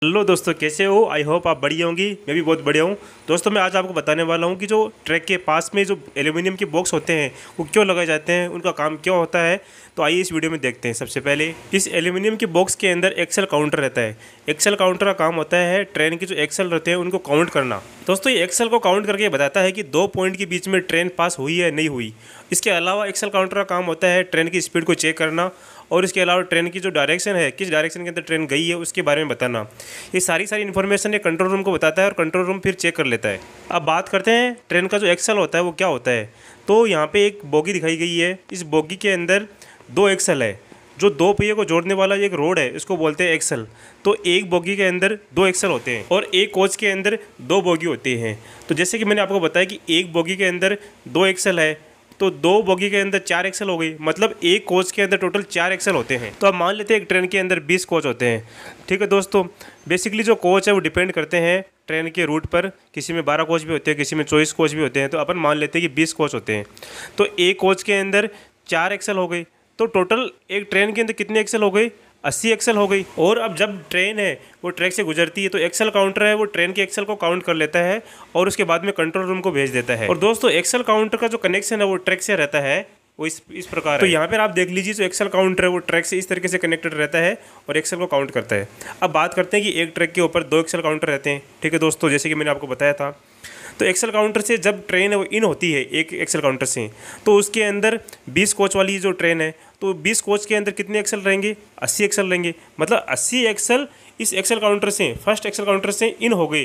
Hello दोस्तों, कैसे हो? आई होप आप बढ़िया होंगी। मैं भी बहुत बढ़िया हूँ। दोस्तों, मैं आज आपको बताने वाला हूँ कि जो ट्रक के पास में जो एल्यूमिनियम के बॉक्स होते हैं वो क्यों लगाए जाते हैं, उनका काम क्या होता है। तो आइए इस वीडियो में देखते हैं। सबसे पहले इस एल्यूमिनियम के बॉक्स के अंदर एक्सेल काउंटर रहता है। एक्सेल काउंटर का काम होता है ट्रेन के जो एक्सेल रहते हैं उनको काउंट करना। दोस्तों, ये एक्सेल को काउंट करके बताता है कि 2 पॉइंट के बीच में ट्रेन पास हुई है नहीं हुई। इसके अलावा एक्सेल काउंटर का काम होता है ट्रेन की स्पीड को चेक करना और इसके अलावा ट्रेन की जो डायरेक्शन है, किस डायरेक्शन के अंदर ट्रेन गई है उसके बारे में बताना। ये सारी इन्फॉर्मेशन ये कंट्रोल रूम को बताता है और कंट्रोल रूम फिर चेक कर लेता है। अब बात करते हैं ट्रेन का जो एक्सेल होता है वो क्या होता है। तो यहाँ पे एक बोगी दिखाई गई है। इस बोगी के अंदर 2 एक्सेल है। जो 2 पहिए को जोड़ने वाला एक रोड है इसको बोलते हैं एक्सेल। तो एक बोगी के अंदर 2 एक्सेल होते हैं और एक कोच के अंदर 2 बोगी होती हैं। तो जैसे कि मैंने आपको बताया कि एक बोगी के अंदर 2 एक्सेल है, तो 2 बोगी के अंदर 4 एक्सेल हो गई। मतलब एक कोच के अंदर टोटल 4 एक्सेल होते हैं। तो अब मान लेते हैं एक ट्रेन के अंदर 20 कोच होते हैं। ठीक है दोस्तों, बेसिकली जो कोच है वो डिपेंड करते हैं ट्रेन के रूट पर। किसी में 12 कोच भी होते हैं, किसी में 24 कोच भी होते हैं। तो अपन मान लेते हैं कि 20 कोच होते हैं। तो एक कोच के अंदर 4 एक्सेल हो गई। तो टोटल एक ट्रेन के अंदर कितने एक्सेल हो गई? 80 एक्सेल हो गई। और अब जब ट्रेन है वो ट्रैक से गुजरती है तो एक्सेल काउंटर है वो ट्रेन के एक्सेल को काउंट कर लेता है और उसके बाद में कंट्रोल रूम को भेज देता है। और दोस्तों, एक्सेल काउंटर का जो कनेक्शन है वो ट्रैक से रहता है, वो इस प्रकार तो यहाँ पर आप देख लीजिए, जो एक्सेल काउंटर है वो ट्रैक से इस तरीके से कनेक्टेड रहता है और एक्सेल को काउंट करता है। अब बात करते हैं कि एक ट्रैक के ऊपर 2 एक्सेल काउंटर रहते हैं। ठीक है दोस्तों, जैसे कि मैंने आपको बताया था। तो एक्सेल काउंटर से जब ट्रेन है वो इन होती है एक एक्सेल काउंटर से, तो उसके अंदर 20 कोच वाली जो ट्रेन है तो 20 कोच के अंदर कितने एक्सेल रहेंगे? 80 एक्सेल रहेंगे। मतलब 80 एक्सेल इस एक्सेल काउंटर से, फर्स्ट एक्सेल काउंटर से इन हो गए।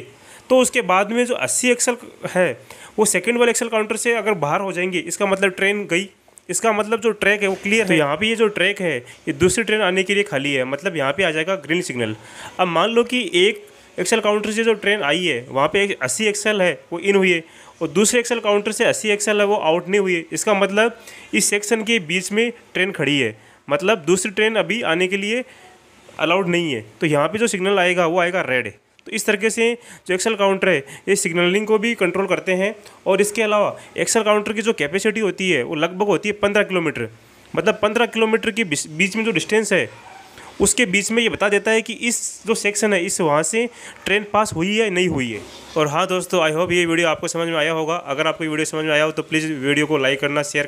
तो उसके बाद में जो 80 एक्सेल है वो सेकेंड वाले एक्सेल काउंटर से अगर बाहर हो जाएंगे, इसका मतलब ट्रेन गई। इसका मतलब जो ट्रैक है वो क्लियर है। तो यहाँ पे ये जो ट्रैक है ये दूसरी ट्रेन आने के लिए खाली है। मतलब यहाँ पे आ जाएगा ग्रीन सिग्नल। अब मान लो कि एक एक्सेल काउंटर से जो ट्रेन आई है वहाँ पे 80 एक्सेल है वो इन हुई है और दूसरे एक्सेल काउंटर से 80 एक्सेल है वो आउट नहीं हुई है। इसका मतलब इस सेक्शन के बीच में ट्रेन खड़ी है। मतलब दूसरी ट्रेन अभी आने के लिए अलाउड नहीं है। तो यहाँ पे जो सिग्नल आएगा वो आएगा रेड। तो इस तरीके से जो एक्सेल काउंटर है ये सिग्नलिंग को भी कंट्रोल करते हैं। और इसके अलावा एक्सेल काउंटर की जो कैपेसिटी होती है वो लगभग होती है 15 किलोमीटर। मतलब 15 किलोमीटर के बीच में जो डिस्टेंस है उसके बीच में ये बता देता है कि इस जो सेक्शन है इस वहाँ से ट्रेन पास हुई है नहीं हुई है। और हाँ दोस्तों, आई होप ये वीडियो आपको समझ में आया होगा। अगर आपको ये वीडियो समझ में आया हो तो प्लीज़ वीडियो को लाइक करना, शेयर